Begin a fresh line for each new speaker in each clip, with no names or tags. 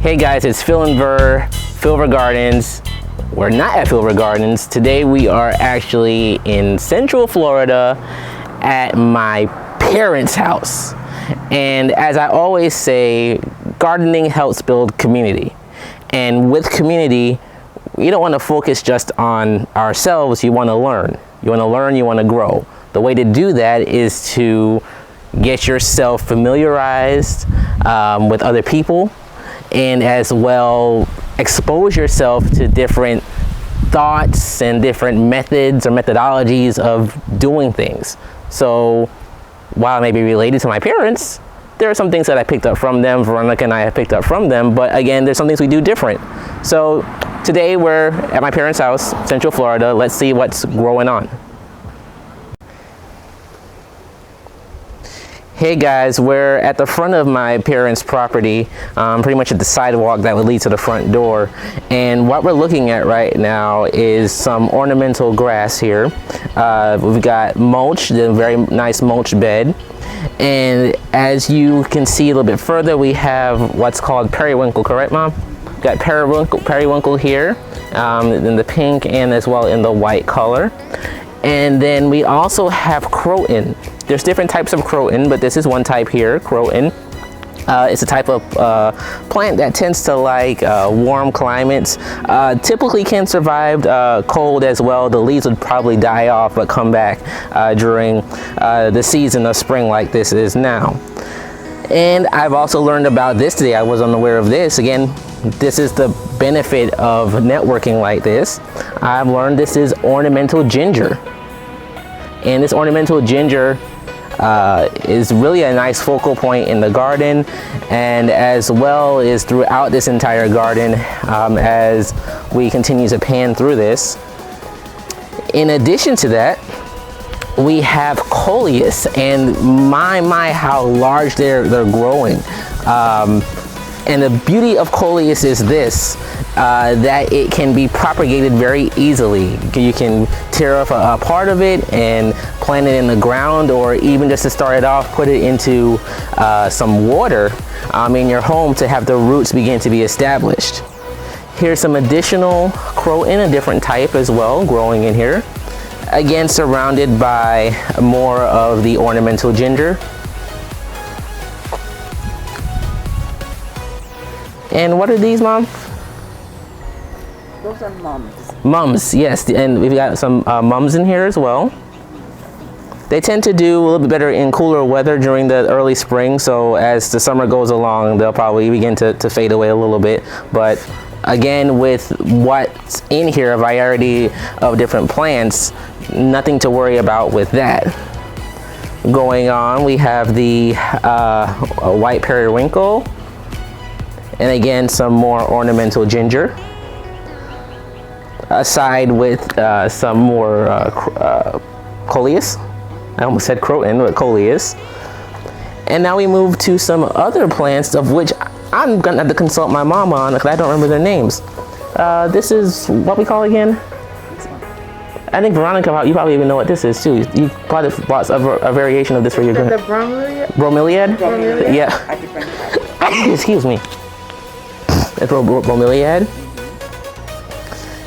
Hey guys, it's Phil and Ver, Filver Gardens. We're not at Filver Gardens. Today we are actually in Central Florida at my parents' house. And as I always say, gardening helps build community. And with community, you don't want to focus just on ourselves, you want to learn. You want to learn, you want to grow. The way to do that is to get yourself familiarized with other people, and as well expose yourself to different thoughts and different methods or methodologies of doing things. So while I may be related to my parents, there are some things that I picked up from them, Veronica and I have picked up from them, but again, there's some things we do different. So today we're at my parents' house, Central Florida. Let's see what's growing on. Hey guys, we're at the front of my parents' property, pretty much at the sidewalk that would lead to the front door. And what we're looking at right now is some ornamental grass here. We've got mulch, the very nice mulch bed. And as you can see a little bit further, we have what's called periwinkle, correct, Mom? We've got periwinkle here, in the pink and as well in the white color. And then we also have croton. There's different types of croton, but this is one type here, croton. It's a type of plant that tends to like warm climates. Typically can survive cold as well. The leaves would probably die off but come back during the season of spring like this is now. And I've also learned about this today. I was unaware of this. Again, this is the benefit of networking like this. I've learned this is ornamental ginger. And this ornamental ginger is really a nice focal point in the garden, and as well is throughout this entire garden as we continue to pan through this. In addition to that, we have coleus, and my how large they're growing. And the beauty of coleus is this, that it can be propagated very easily. You can tear off a part of it and plant it in the ground, or even just to start it off, put it into some water in your home to have the roots begin to be established. Here's some additional croton, a different type as well, growing in here. Again, surrounded by more of the ornamental ginger. And what are these, Mom?
Those are mums.
Mums, yes, and we've got some mums in here as well. They tend to do a little bit better in cooler weather during the early spring, so as the summer goes along, they'll probably begin to fade away a little bit. But again, with what's in here, a variety of different plants, nothing to worry about with that. Going on, we have the white periwinkle. And again, some more ornamental ginger. Aside with some more coleus. I almost said croton, but coleus. And now we move to some other plants, of which I'm gonna have to consult my mom on because I don't remember their names. This is what we call again? I think Veronica, you probably even know what this is too. You probably bought a variation of this for your
The bromeliad?
Bromeliad? Bromeliad? Yeah. Excuse me. It's bromeliad.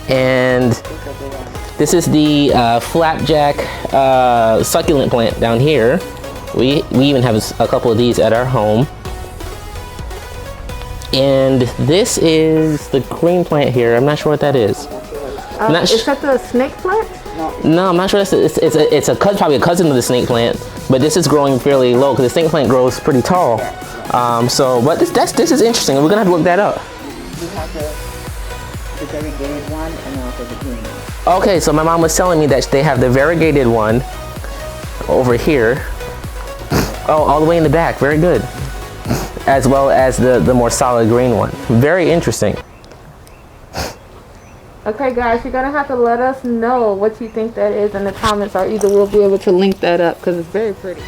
And this is the flapjack succulent plant down here. We even have a couple of these at our home. And this is the green plant here. I'm not sure what that is.
Is that the snake plant?
No, I'm not sure. It's probably a cousin of the snake plant, but this is growing fairly low because the snake plant grows pretty tall. But this is interesting. We're gonna have to look that up.
We have the variegated one and also the green one.
Okay, so my mom was telling me that they have the variegated one over here. Oh, all the way in the back. Very good. As well as the more solid green one. Very interesting.
Okay, guys, you're gonna have to let us know what you think that is in the comments, or either we'll be able to link that up because it's very pretty.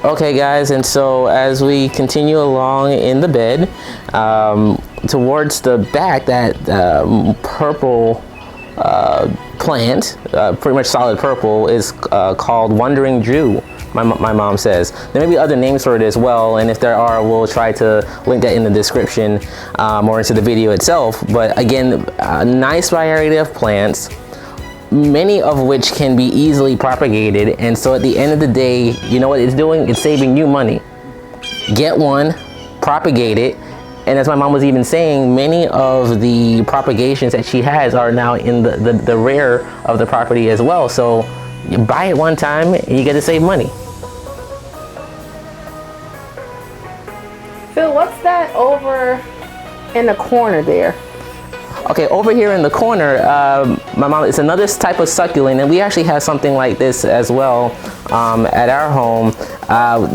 Okay guys, and so as we continue along in the bed, towards the back, that purple plant, pretty much solid purple, is called Wandering Jew. my mom says. There may be other names for it as well, and if there are, we'll try to link that in the description or into the video itself. But again, a nice variety of plants, many of which can be easily propagated. And so at the end of the day, you know what it's doing? It's saving you money. Get one, propagate it, and as my mom was even saying, many of the propagations that she has are now in the rear of the property as well. So you buy it one time and you get to save money.
Phil, what's that over in the corner there?
Okay, over here in the corner, my mom, it's another type of succulent, and we actually have something like this as well at our home.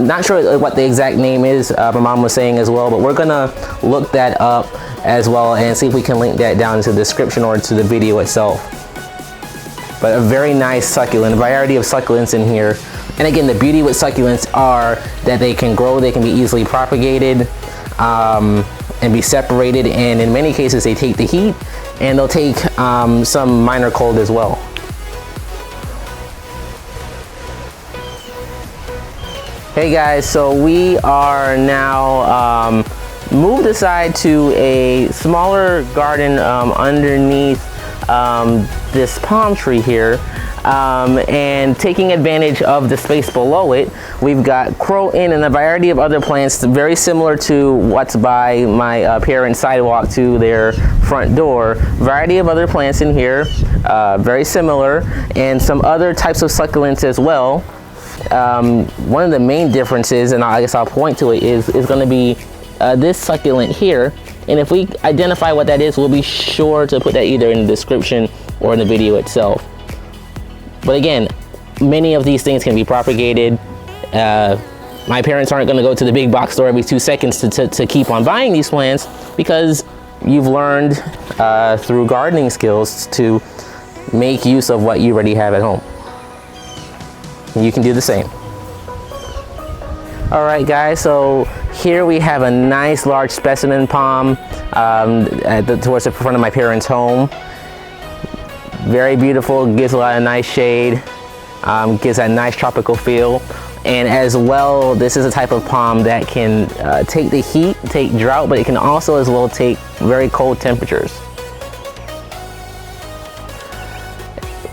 Not sure what the exact name is, my mom was saying as well, but we're gonna look that up as well and see if we can link that down into the description or to the video itself. But a very nice succulent, a variety of succulents in here. And again, the beauty with succulents are that they can grow, they can be easily propagated, and be separated, and in many cases they take the heat and they'll take some minor cold as well. Hey guys, so we are now moved aside to a smaller garden underneath this palm tree here, and taking advantage of the space below it, we've got croton and a variety of other plants very similar to what's by my parents' sidewalk to their front door. Variety of other plants in here, very similar, and some other types of succulents as well. One of the main differences, and I guess I'll point to it, is going to be this succulent here. And if we identify what that is, we'll be sure to put that either in the description or in the video itself. But again, many of these things can be propagated. My parents aren't going to go to the big box store every 2 seconds to keep on buying these plants, because you've learned through gardening skills to make use of what you already have at home. You can do the same. All right guys, so here we have a nice large specimen palm towards the front of my parents' home. Very beautiful, gives a lot of nice shade, gives that nice tropical feel. And as well, this is a type of palm that can take the heat, take drought, but it can also as well take very cold temperatures.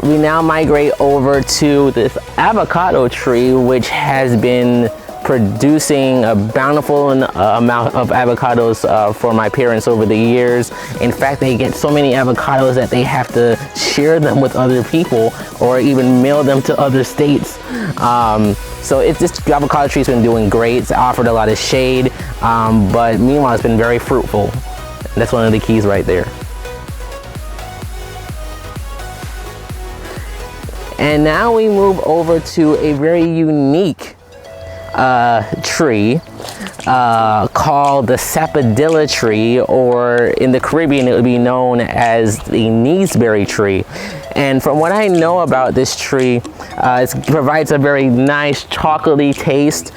We now migrate over to this avocado tree, which has been producing a bountiful amount of avocados for my parents over the years. In fact, they get so many avocados that they have to share them with other people or even mail them to other states. So this avocado tree's been doing great. It's offered a lot of shade, but meanwhile it's been very fruitful. That's one of the keys right there. And now we move over to a very unique tree called the Sapodilla tree, or in the Caribbean it would be known as the kneesberry tree. And from what I know about this tree, it provides a very nice chocolatey taste.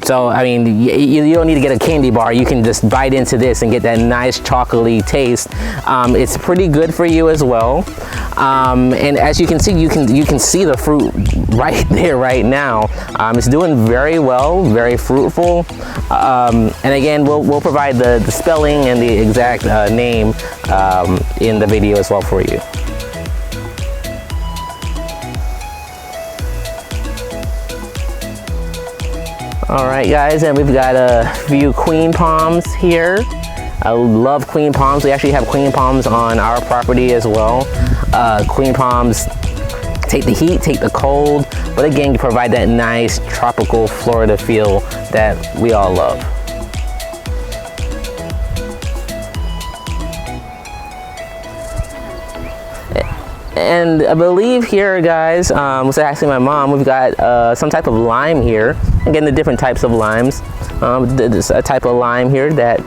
So I mean, you don't need to get a candy bar. You can just bite into this and get that nice chocolatey taste. It's pretty good for you as well. And as you can see, you can see the fruit right there right now. It's doing very well, very fruitful. And again, we'll provide the spelling and the exact name in the video as well for you. All right guys, and we've got a few queen palms here. I love queen palms. We actually have queen palms on our property as well. Queen palms take the heat, take the cold, but again, you provide that nice tropical Florida feel that we all love. And I believe here, guys, was asking my mom, we've got some type of lime here. Again, the different types of limes. There's a type of lime here that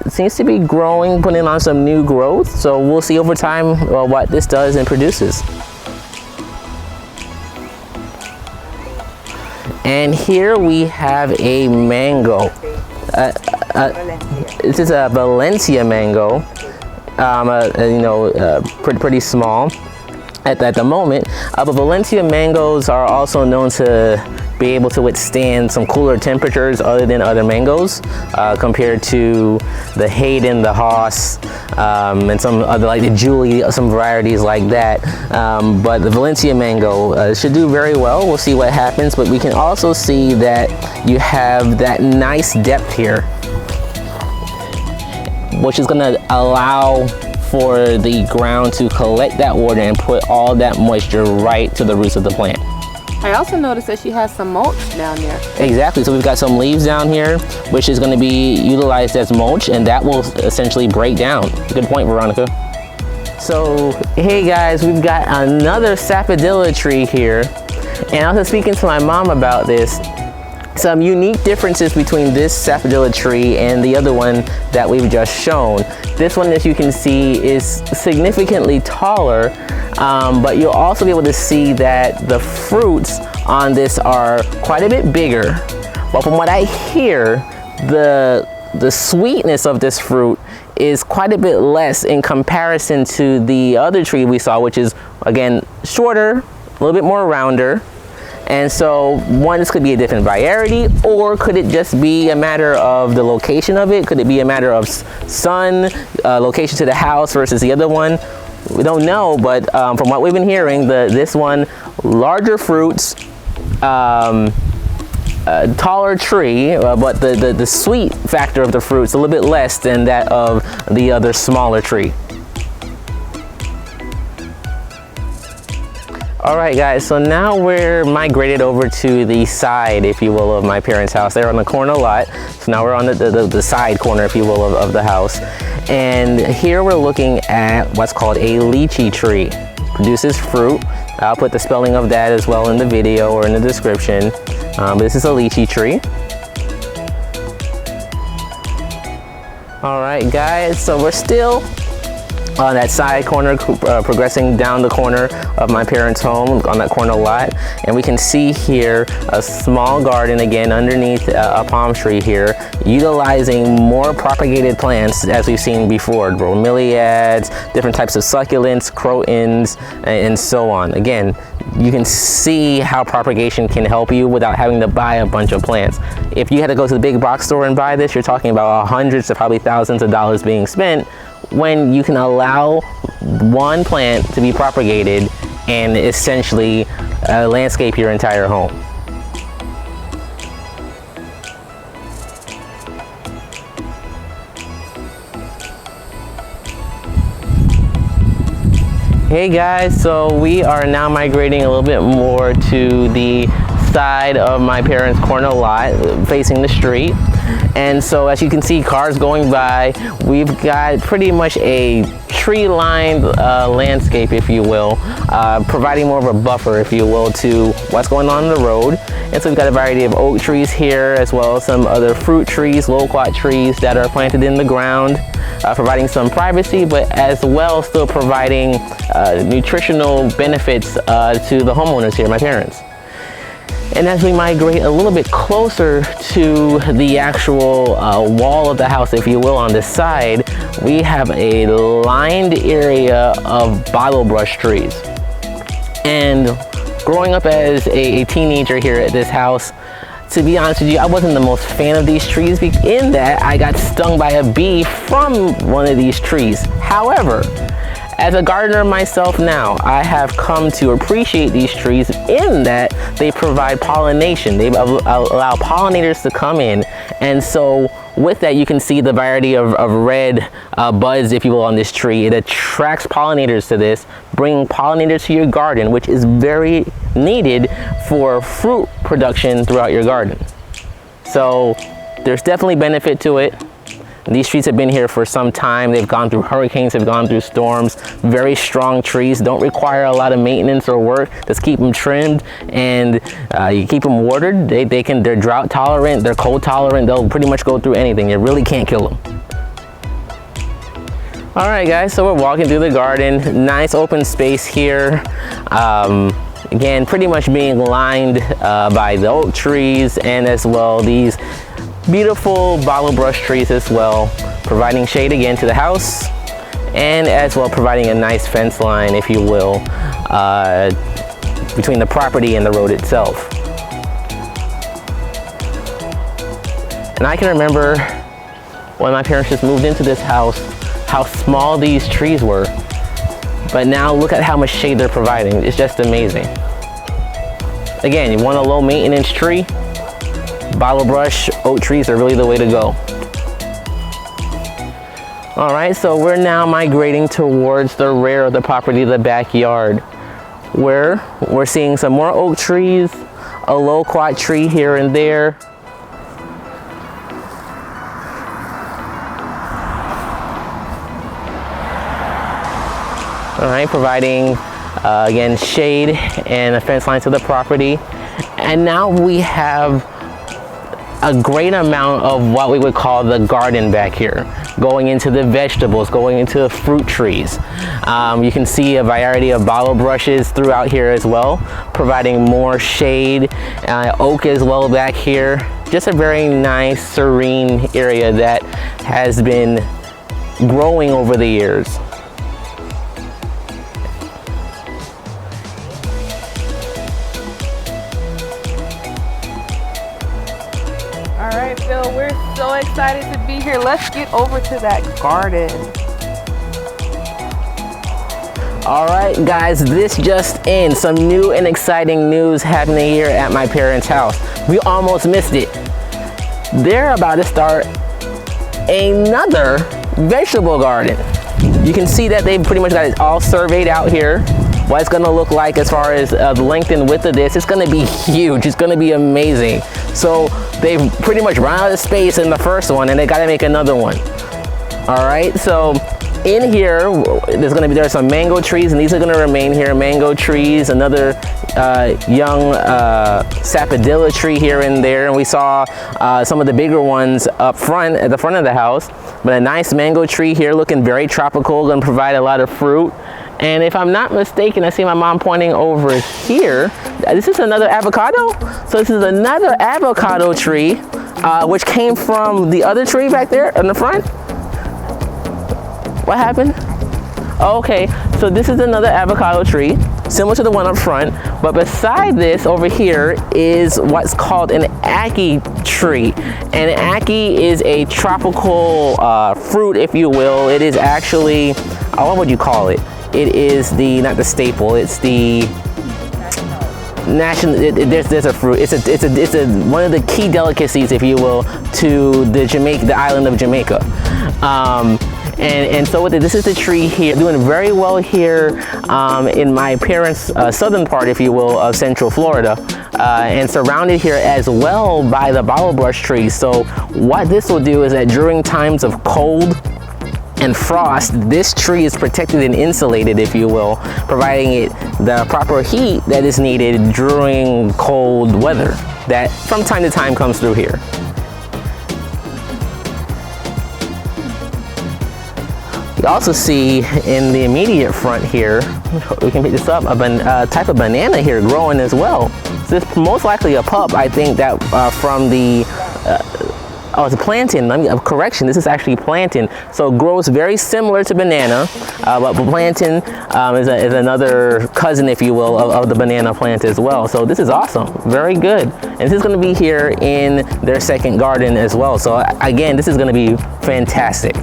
seems to be growing, putting on some new growth. So we'll see over time what this does and produces. And here we have a mango. This is a Valencia mango. Pretty small. at the moment. But Valencia mangoes are also known to be able to withstand some cooler temperatures other than other mangoes, compared to the Hayden, the Haas, and some other like the Julie, some varieties like that. But the Valencia mango should do very well. We'll see what happens, but we can also see that you have that nice depth here, which is going to allow for the ground to collect that water and put all that moisture right to the roots of the plant.
I also noticed that she has some mulch down there.
Exactly, so we've got some leaves down here, which is going to be utilized as mulch, and that will essentially break down. Good point, Veronica. So, hey guys, we've got another Sapodilla tree here, and I was speaking to my mom about this. Some unique differences between this Sapodilla tree and the other one that we've just shown. This one, as you can see, is significantly taller, but you'll also be able to see that the fruits on this are quite a bit bigger. But from what I hear, the sweetness of this fruit is quite a bit less in comparison to the other tree we saw, which is, again, shorter, a little bit more rounder. And so, one, this could be a different variety, or could it just be a matter of the location of it? Could it be a matter of sun, location to the house versus the other one? We don't know, but from what we've been hearing, this one, larger fruits, taller tree, but the sweet factor of the fruit's a little bit less than that of the other smaller tree. All right, guys, so now we're migrated over to the side, if you will, of my parents' house. They're on the corner lot, so now we're on the side corner, if you will, of the house. And here we're looking at what's called a lychee tree. Produces fruit. I'll put the spelling of that as well in the video or in the description. But this is a lychee tree. All right, guys, so we're still on that side corner, progressing down the corner of my parents' home on that corner lot, and we can see here a small garden again underneath a palm tree here, utilizing more propagated plants as we've seen before, bromeliads, different types of succulents, crotons, and so on. Again, you can see how propagation can help you without having to buy a bunch of plants. If you had to go to the big box store and buy this, you're talking about hundreds to probably thousands of dollars being spent, when you can allow one plant to be propagated and essentially landscape your entire home. Hey guys, so we are now migrating a little bit more to the side of my parents' corner lot facing the street. And so as you can see, cars going by, we've got pretty much a tree-lined landscape, if you will, providing more of a buffer, if you will, to what's going on the road. And so we've got a variety of oak trees here, as well as some other fruit trees, loquat trees that are planted in the ground, providing some privacy, but as well still providing nutritional benefits to the homeowners here, my parents. And as we migrate a little bit closer to the actual wall of the house, if you will, on this side, we have a lined area of bottle brush trees. And growing up as a teenager here at this house, to be honest with you, I wasn't the most fan of these trees, in that I got stung by a bee from one of these trees. However, as a gardener myself now, I have come to appreciate these trees in that they provide pollination. They allow pollinators to come in. And so with that, you can see the variety of red buds, if you will, on this tree. It attracts pollinators to this, bringing pollinators to your garden, which is very needed for fruit production throughout your garden. So there's definitely benefit to it. These trees have been here for some time. They've gone through hurricanes, they've gone through storms. Very strong trees, don't require a lot of maintenance or work. Just keep them trimmed, and you keep them watered. They're drought tolerant, they're cold tolerant. They'll pretty much go through anything. You really can't kill them. All right, guys, so we're walking through the garden. Nice open space here. Again, pretty much being lined by the oak trees, and as well these beautiful bottle brush trees as well, providing shade again to the house, and as well providing a nice fence line, if you will, between the property and the road itself. And I can remember when my parents just moved into this house, how small these trees were. But now look at how much shade they're providing. It's just amazing. Again, you want a low maintenance tree? Bottle brush oak trees are really the way to go. All right, so we're now migrating towards the rear of the property, the backyard, where we're seeing some more oak trees, a loquat tree here and there. All right, providing again shade and a fence line to the property. And now we have a great amount of what we would call the garden back here, going into the vegetables, going into fruit trees. You can see a variety of bottle brushes throughout here as well, providing more shade. Oak as well back here. Just a very nice, serene area that has been growing over the years.
All right, Phil, we're so excited to be here. Let's get over to that garden.
All right, guys, this just in. Some new and exciting news happening here at my parents' house. We almost missed it. They're about to start another vegetable garden. You can see that they've pretty much got it all surveyed out here. What it's gonna look like as far as the length and width of this, it's gonna be huge. It's gonna be amazing. So they've pretty much run out of space in the first one and they gotta make another one. All right, so in here, there are some mango trees and these are gonna remain here. Mango trees, another young Sapodilla tree here and there. And we saw some of the bigger ones up front, at the front of the house. But a nice mango tree here looking very tropical, gonna provide a lot of fruit. And if I'm not mistaken, I see my mom pointing over here. This is another avocado. So this is another avocado tree, which came from the other tree back there in the front. What happened? Oh, okay, so this is another avocado tree, similar to the one up front. But beside this over here is what's called an ackee tree. And ackee is a tropical fruit, if you will. It is actually, what would you call it? It is not the staple, it's the national, there's a fruit. It's one of the key delicacies, if you will, to the island of Jamaica. And so this is the tree here, doing very well here in my parents' southern part, if you will, of Central Florida, and surrounded here as well by the bottle brush trees. So what this will do is that during times of cold and frost, this tree is protected and insulated, if you will, providing it the proper heat that is needed during cold weather that from time to time comes through here. You also see in the immediate front here, we can pick this up, a type of banana here growing as well. So this is most likely a pup, I think, that from the it's a plantain. Correction, this is actually plantain. So it grows very similar to banana, but plantain is another cousin, if you will, of the banana plant as well. So this is awesome, very good. And this is gonna be here in their second garden as well. So again, this is gonna be fantastic.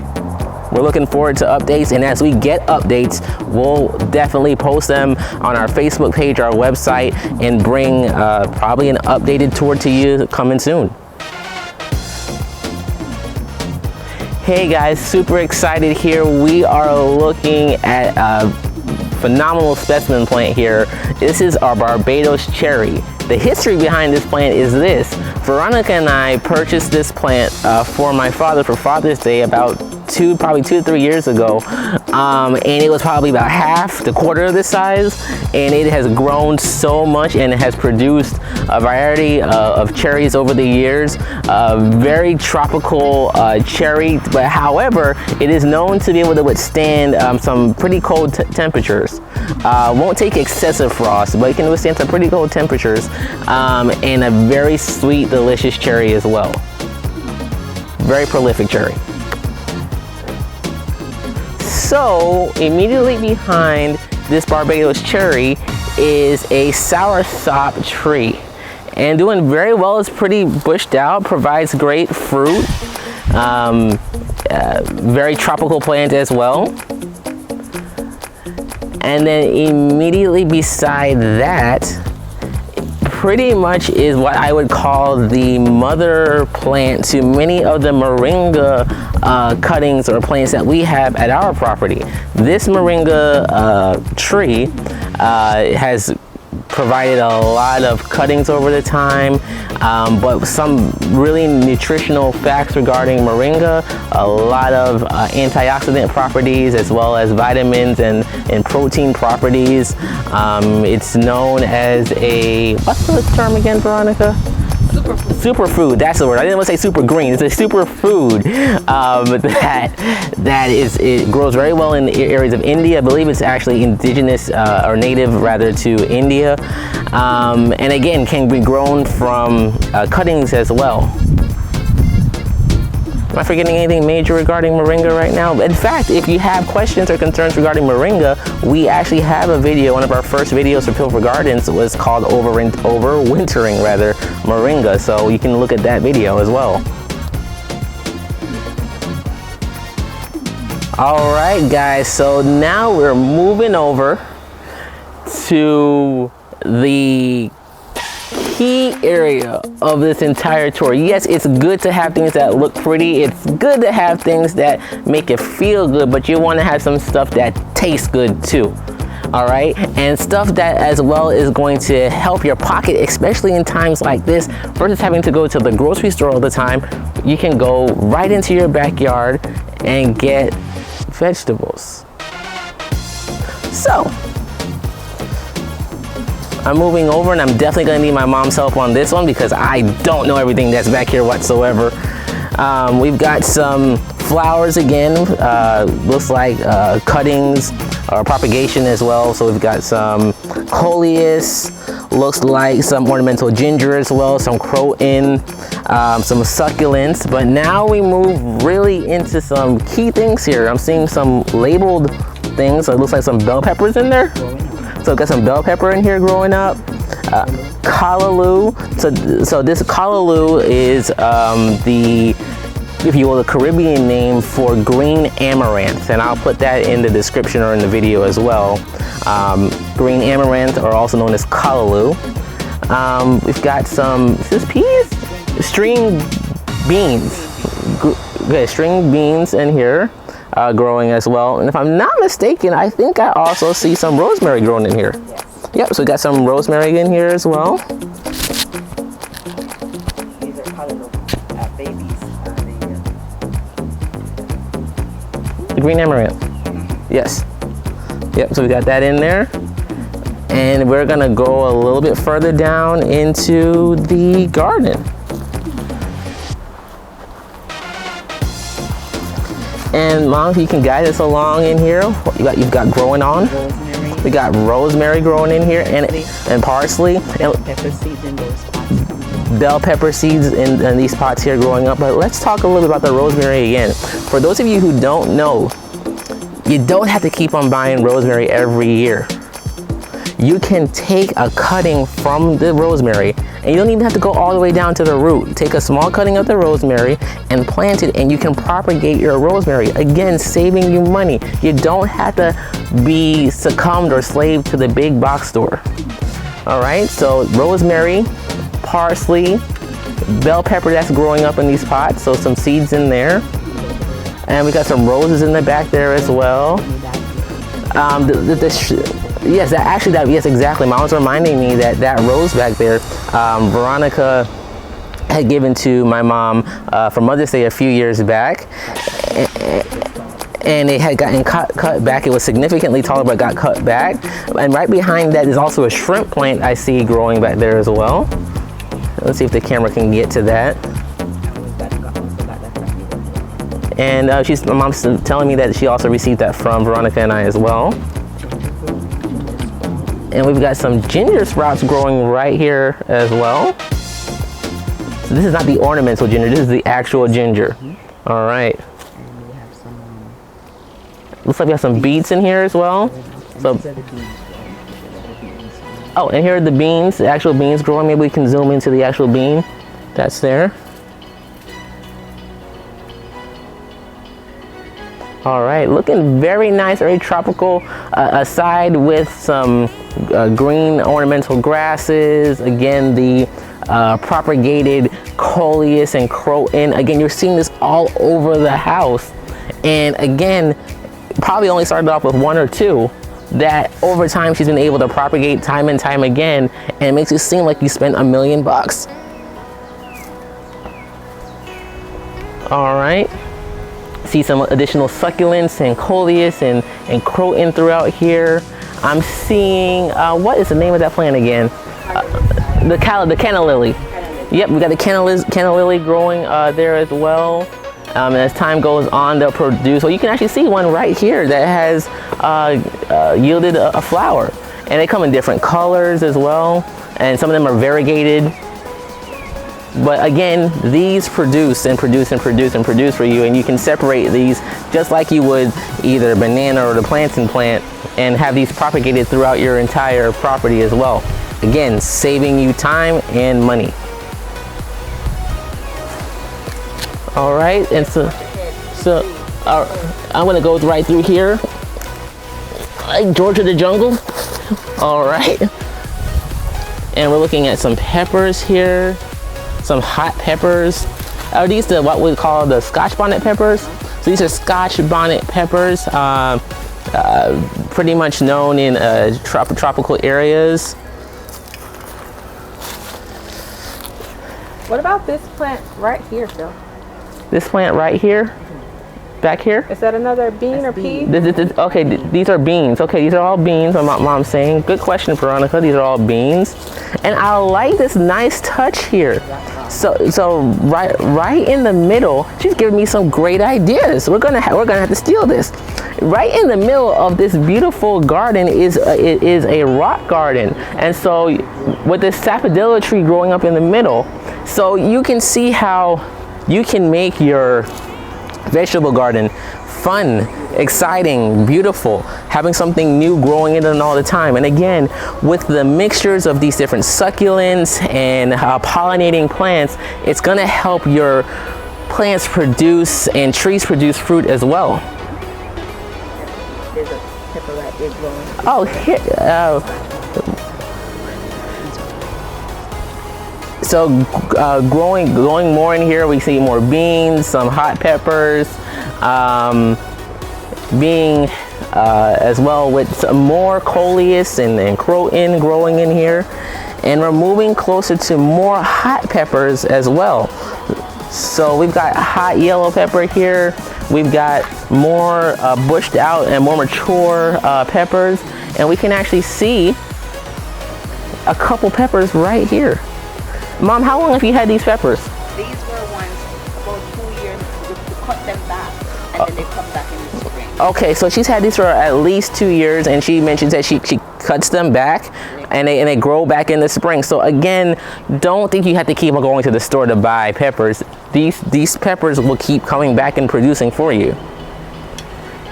We're looking forward to updates, and as we get updates, we'll definitely post them on our Facebook page, our website, and bring probably an updated tour to you coming soon. Hey guys, super excited here. We are looking at a phenomenal specimen plant here. This is our Barbados cherry. The history behind this plant is this. Veronica and I purchased this plant for my father for Father's Day about probably 2 to 3 years ago, and it was probably about half to quarter of this size, and it has grown so much and it has produced a variety of cherries over the years. Very tropical cherry, but however, it is known to be able to withstand some pretty cold temperatures. Won't take excessive frost, but it can withstand some pretty cold temperatures, and a very sweet, delicious cherry as well. Very prolific cherry. So immediately behind this Barbados cherry is a soursop tree, and doing very well. It's pretty bushed out, provides great fruit. Very tropical plant as well. And then immediately beside that, pretty much is what I would call the mother plant to many of the Moringa cuttings or plants that we have at our property. This Moringa tree has provided a lot of cuttings over the time, but some really nutritional facts regarding Moringa, a lot of antioxidant properties as well as vitamins and protein properties. It's known as a, what's the term again, Veronica? Superfood, that's the word. I didn't want to say super green. It's a superfood it grows very well in areas of India. I believe it's actually indigenous or native rather to India, and again can be grown from cuttings as well. Am I forgetting anything major regarding Moringa right now? In fact, if you have questions or concerns regarding Moringa, we actually have a video. One of our first videos for Pilfer Gardens was called Overwintering rather, Moringa. So you can look at that video as well. All right, guys. So now we're moving over to the key area of this entire tour. Yes, it's good to have things that look pretty. It's good to have things that make you feel good, but you want to have some stuff that tastes good too. All right, and stuff that as well is going to help your pocket, especially in times like this, versus having to go to the grocery store all the time. You can go right into your backyard and get vegetables. So I'm moving over, and I'm definitely gonna need my mom's help on this one because I don't know everything that's back here whatsoever. We've got some flowers again, looks like cuttings or propagation as well. So we've got some coleus, looks like some ornamental ginger as well, some croton, some succulents. But now we move really into some key things here. I'm seeing some labeled things, so it looks like some bell peppers in there. So got some bell pepper in here growing up. Callaloo. So this callaloo is the, if you will, the Caribbean name for green amaranth, and I'll put that in the description or in the video as well. Green amaranth, or also known as callaloo. We've got some, is this peas? String beans. Okay, string beans in here. Growing as well, and if I'm not mistaken, I think I also see some rosemary growing in here. Yes. Yep, so we got some rosemary in here as well.
These are callaloo babies.
The green amaranth. Yes. Yep, so we got that in there. And we're gonna go a little bit further down into the garden. And Mom, if you can guide us along in here, what you've got growing on.
Rosemary.
We got rosemary growing in here, and parsley. And
pepper seeds in those pots.
Bell pepper seeds in these pots here growing up. But let's talk a little bit about the rosemary again. For those of you who don't know, you don't have to keep on buying rosemary every year. You can take a cutting from the rosemary, and you don't even have to go all the way down to the root. Take a small cutting of the rosemary and plant it, and you can propagate your rosemary. Again, saving you money. You don't have to be succumbed or slave to the big box store. All right, so rosemary, parsley, bell pepper that's growing up in these pots, so some seeds in there. And we got some roses in the back there as well. Yes, yes, exactly. Mom was reminding me that rose back there, Veronica had given to my mom for Mother's Day a few years back. And it had gotten cut back. It was significantly taller, but got cut back. And right behind that is also a shrimp plant I see growing back there as well. Let's see if the camera can get to that. And my mom's telling me that she also received that from Veronica and I as well. And we've got some ginger sprouts growing right here as well. So this is not the ornamental ginger, this is the actual ginger. All right.
And we have some,
looks like we have some beets in here as well. So, oh, and here are the beans, the actual beans growing. Maybe we can zoom into the actual bean that's there. All right, looking very nice, very tropical. Aside with some green ornamental grasses. Again, the propagated coleus and croton. Again, you're seeing this all over the house. And again, probably only started off with one or two that over time she's been able to propagate time and time again, and it makes it seem like you spent $1 million. All right. See some additional succulents and coleus and croton throughout here. I'm seeing, what is the name of that plant again? The canna lily. Yep, we got the canna lily growing there as well. And as time goes on, they'll produce. So you can actually see one right here that has yielded a flower. And they come in different colors as well. And some of them are variegated. But again, these produce and produce and produce and produce for you, and you can separate these just like you would either a banana or the plantain plant, and have these propagated throughout your entire property as well. Again, saving you time and money. All right, and so I'm gonna go right through here, like George of the Jungle. All right, and we're looking at some peppers here. Some hot peppers. Are these the what we call the Scotch bonnet peppers? So these are Scotch bonnet peppers, pretty much known in tropical areas.
What about this plant right here, Phil?
This plant right here, back here.
Is that another bean or pea?
Okay, these are beans. Okay, these are all beans. My mom's saying. Good question, Veronica. These are all beans, and I like this nice touch here. So right in the middle, she's giving me some great ideas. We're gonna have to steal this. Right in the middle of this beautiful garden is a rock garden, and so with this sapodilla tree growing up in the middle, so you can see how you can make your vegetable garden fun, exciting, beautiful, having something new growing in it all the time. And again, with the mixtures of these different succulents and pollinating plants, it's gonna help your plants produce and trees produce fruit as well.
There's a pepper right there growing.
Oh, here. So growing more in here, we see more beans, some hot peppers, being as well with some more coleus and croton growing in here. And we're moving closer to more hot peppers as well. So we've got hot yellow pepper here. We've got more bushed out and more mature peppers. And we can actually see a couple peppers right here. Mom, how long have you had these peppers?
These were ones about 2 years. You cut them back, and then they come back in the spring.
Okay, so she's had these for at least 2 years, and she mentions that she cuts them back, and they grow back in the spring. So again, don't think you have to keep on going to the store to buy peppers. These peppers will keep coming back and producing for you.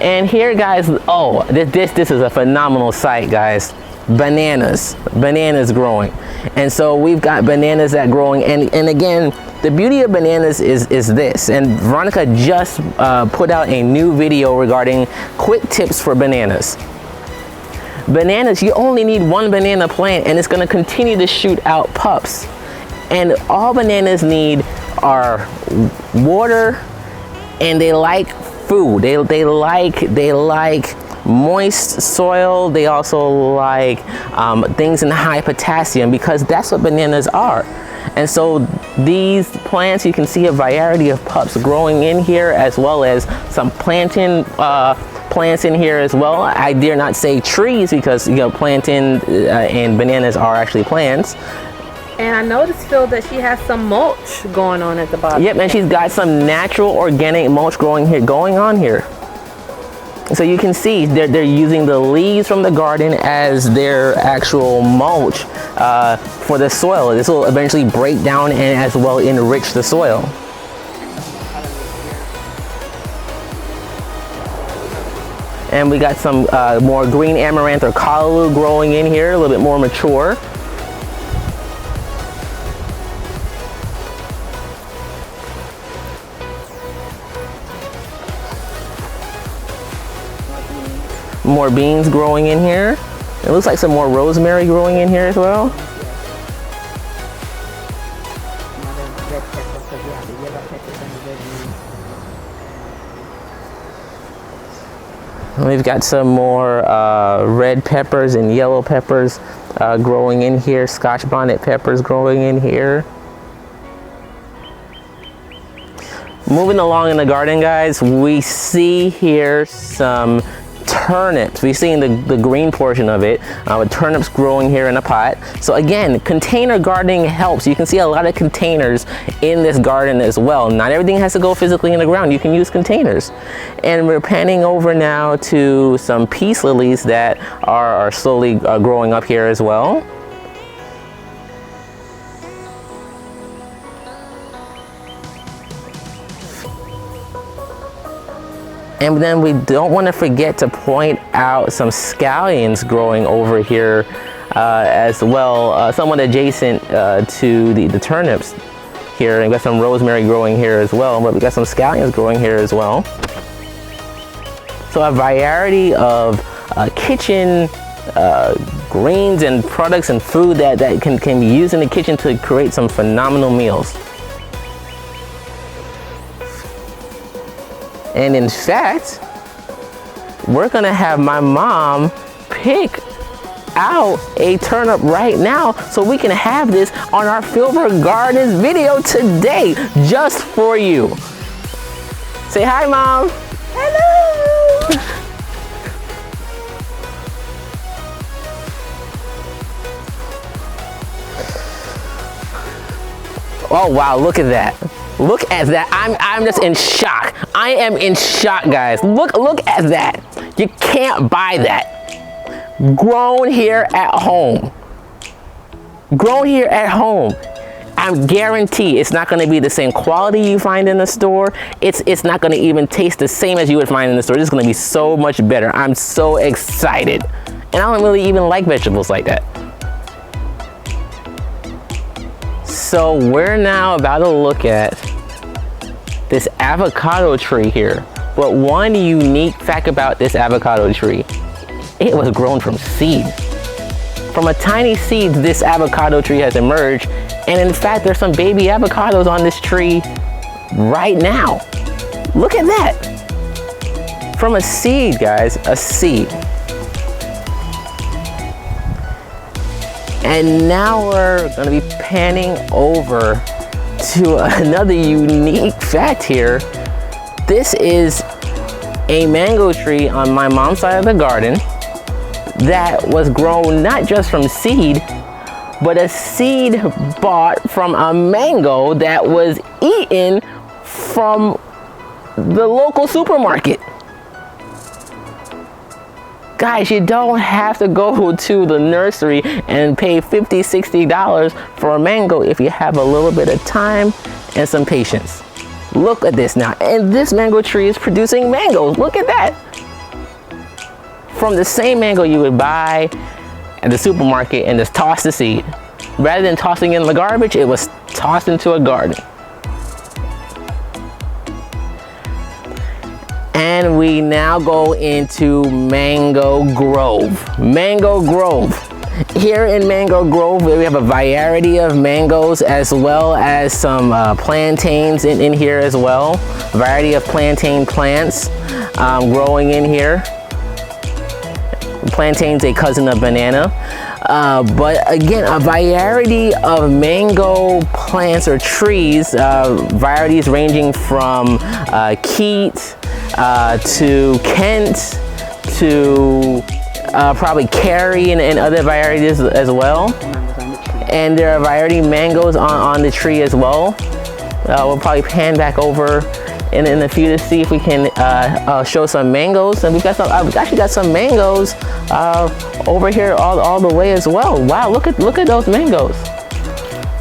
And here, guys, oh, this is a phenomenal sight, guys. Bananas growing. And so we've got bananas that growing, and again, the beauty of bananas is this, and Veronica just put out a new video regarding quick tips for bananas. Bananas, you only need one banana plant, and it's going to continue to shoot out pups. And all bananas need are water, and they like food. They like moist soil. They also like things in high potassium, because that's what bananas are. And so these plants, you can see a variety of pups growing in here, as well as some plantain plants in here as well. I dare not say trees, because plantain and bananas are actually plants.
And I noticed, Phil, that she has some mulch going on at the bottom.
Yep, and she's got some natural organic mulch going on here. So you can see they're using the leaves from the garden as their actual mulch for the soil. This will eventually break down and as well enrich the soil. And we got some more green amaranth or callaloo growing in here, a little bit more mature. More beans growing in here. It looks like some more rosemary growing in here as well. We've got some more red peppers and yellow peppers growing in here. Scotch bonnet peppers growing in here. Moving along in the garden, guys, we see here some turnips. We've seen the green portion of it with turnips growing here in a pot. So again, container gardening helps. You can see a lot of containers in this garden as well. Not everything has to go physically in the ground. You can use containers. And we're panning over now to some peace lilies that are slowly growing up here as well. And then we don't want to forget to point out some scallions growing over here as well, somewhat adjacent to the turnips here. And we've got some rosemary growing here as well, but we've got some scallions growing here as well. So a variety of kitchen greens and products and food that can be used in the kitchen to create some phenomenal meals. And in fact, we're gonna have my mom pick out a turnip right now so we can have this on our Filbert Gardens video today, just for you. Say hi, Mom. Hello. Oh wow, look at that. Look at that. I'm just in shock. I am in shock, guys. Look at that. You can't buy that. Grown here at home. Grown here at home. I'm guarantee it's not going to be the same quality you find in the store. It's not going to even taste the same as you would find in the store. It's going to be so much better. I'm so excited. And I don't really even like vegetables like that. So we're now about to look at this avocado tree here. But one unique fact about this avocado tree, it was grown from seed. From a tiny seed, this avocado tree has emerged. And in fact, there's some baby avocados on this tree right now. Look at that. From a seed, guys, a seed. And now we're gonna be panning over to another unique fact here. This is a mango tree on my mom's side of the garden that was grown not just from seed, but a seed bought from a mango that was eaten from the local supermarket. Guys, you don't have to go to the nursery and pay $50, $60 for a mango if you have a little bit of time and some patience. Look at this now. And this mango tree is producing mangoes. Look at that. From the same mango you would buy at the supermarket and just toss the seed. Rather than tossing it in the garbage, it was tossed into a garden. And we now go into Mango Grove. Mango Grove. Here in Mango Grove, we have a variety of mangoes as well as some plantains in here as well. A variety of plantain plants growing in here. Plantain's a cousin of banana. But again, a variety of mango plants or trees, varieties ranging from Keat to Kent to probably Carrie and other varieties as well. And there are a variety of mangoes on the tree as well. We'll probably pan back over in a few to see if we can show some mangoes. And we've actually got some mangoes over here all the way as well. Wow, look at those mangoes.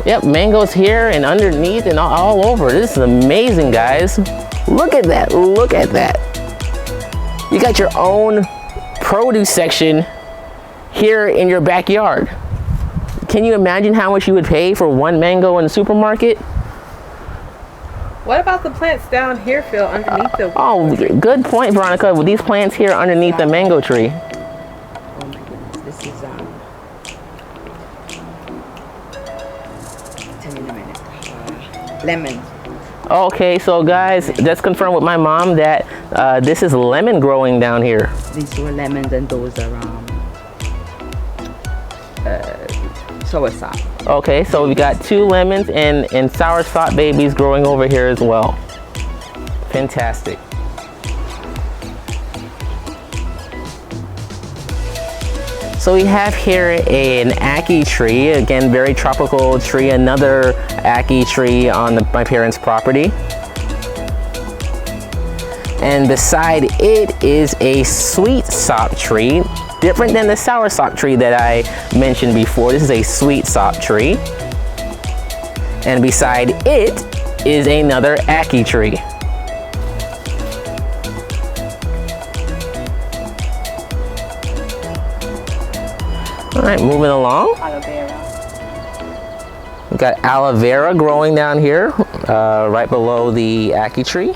Yep, mangoes here and underneath and all over. This is amazing, guys. Look at that, look at that. You got your own produce section here in your backyard. Can you imagine how much you would pay for one mango in the supermarket?
What about the plants down here, Phil, underneath the...
Oh, good point, Veronica. With these plants here underneath the mango tree.
Oh my goodness, this is tell me in a minute. Lemon.
Okay, so guys, just confirm with my mom that this is lemon growing down here.
These were lemons and those are soursop.
Okay, so we got 2 lemons and soursop babies growing over here as well. Fantastic. So we have here an ackee tree, again, very tropical tree, another ackee tree on my parents' property. And beside it is a sweet sop tree, different than the sour sop tree that I mentioned before. This is a sweet sop tree. And beside it is another ackee tree. All right, moving along.
Aloe vera.
We've got aloe vera growing down here, right below the ackee tree.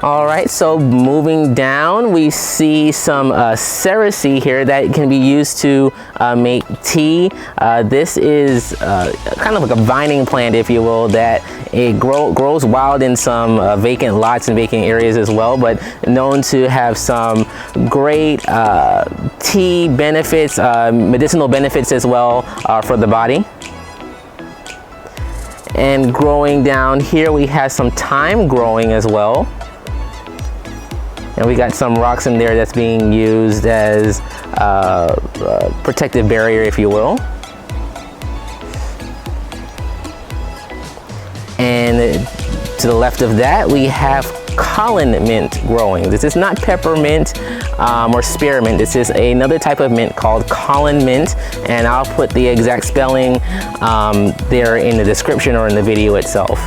All right, so moving down, we see some cerasee here that can be used to make tea. This is kind of like a vining plant, if you will, that it grows wild in some vacant lots and vacant areas as well, but known to have some great tea benefits, medicinal benefits as well for the body. And growing down here, we have some thyme growing as well. And we got some rocks in there that's being used as a protective barrier, if you will. And to the left of that, we have Colin mint growing. This is not peppermint or spearmint. This is another type of mint called Colin mint. And I'll put the exact spelling there in the description or in the video itself.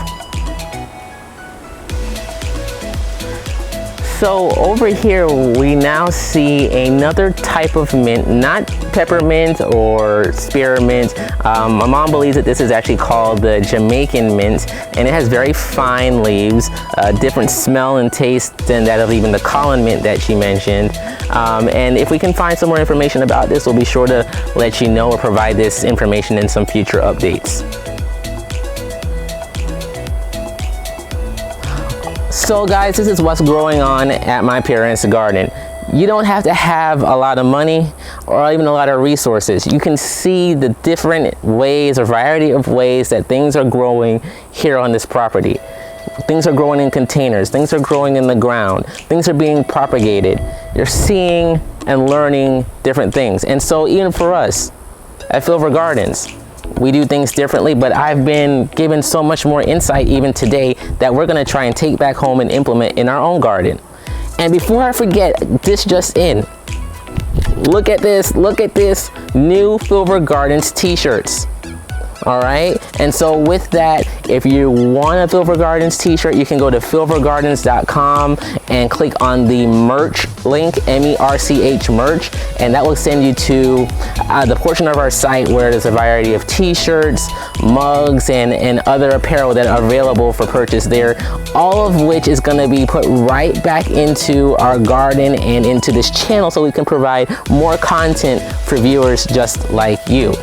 So over here, we now see another type of mint, not peppermint or spearmint. My mom believes that this is actually called the Jamaican mint, and it has very fine leaves, different smell and taste than that of even the Colin mint that she mentioned. And if we can find some more information about this, we'll be sure to let you know or provide this information in some future updates. So guys, this is what's growing on at my parents' garden. You don't have to have a lot of money or even a lot of resources. You can see the different ways, a variety of ways that things are growing here on this property. Things are growing in containers, things are growing in the ground, things are being propagated. You're seeing and learning different things. And so even for us at Filver Gardens, we do things differently, but I've been given so much more insight even today that we're gonna try and take back home and implement in our own garden. And before I forget, this just in. Look at this new Filver Gardens t-shirts. All right, and so with that, if you want a Filver Gardens t-shirt, you can go to filvergardens.com and click on the merch link, MERCH merch, and that will send you to the portion of our site where there's a variety of t-shirts, mugs, and other apparel that are available for purchase there, all of which is going to be put right back into our garden and into this channel so we can provide more content for viewers just like you.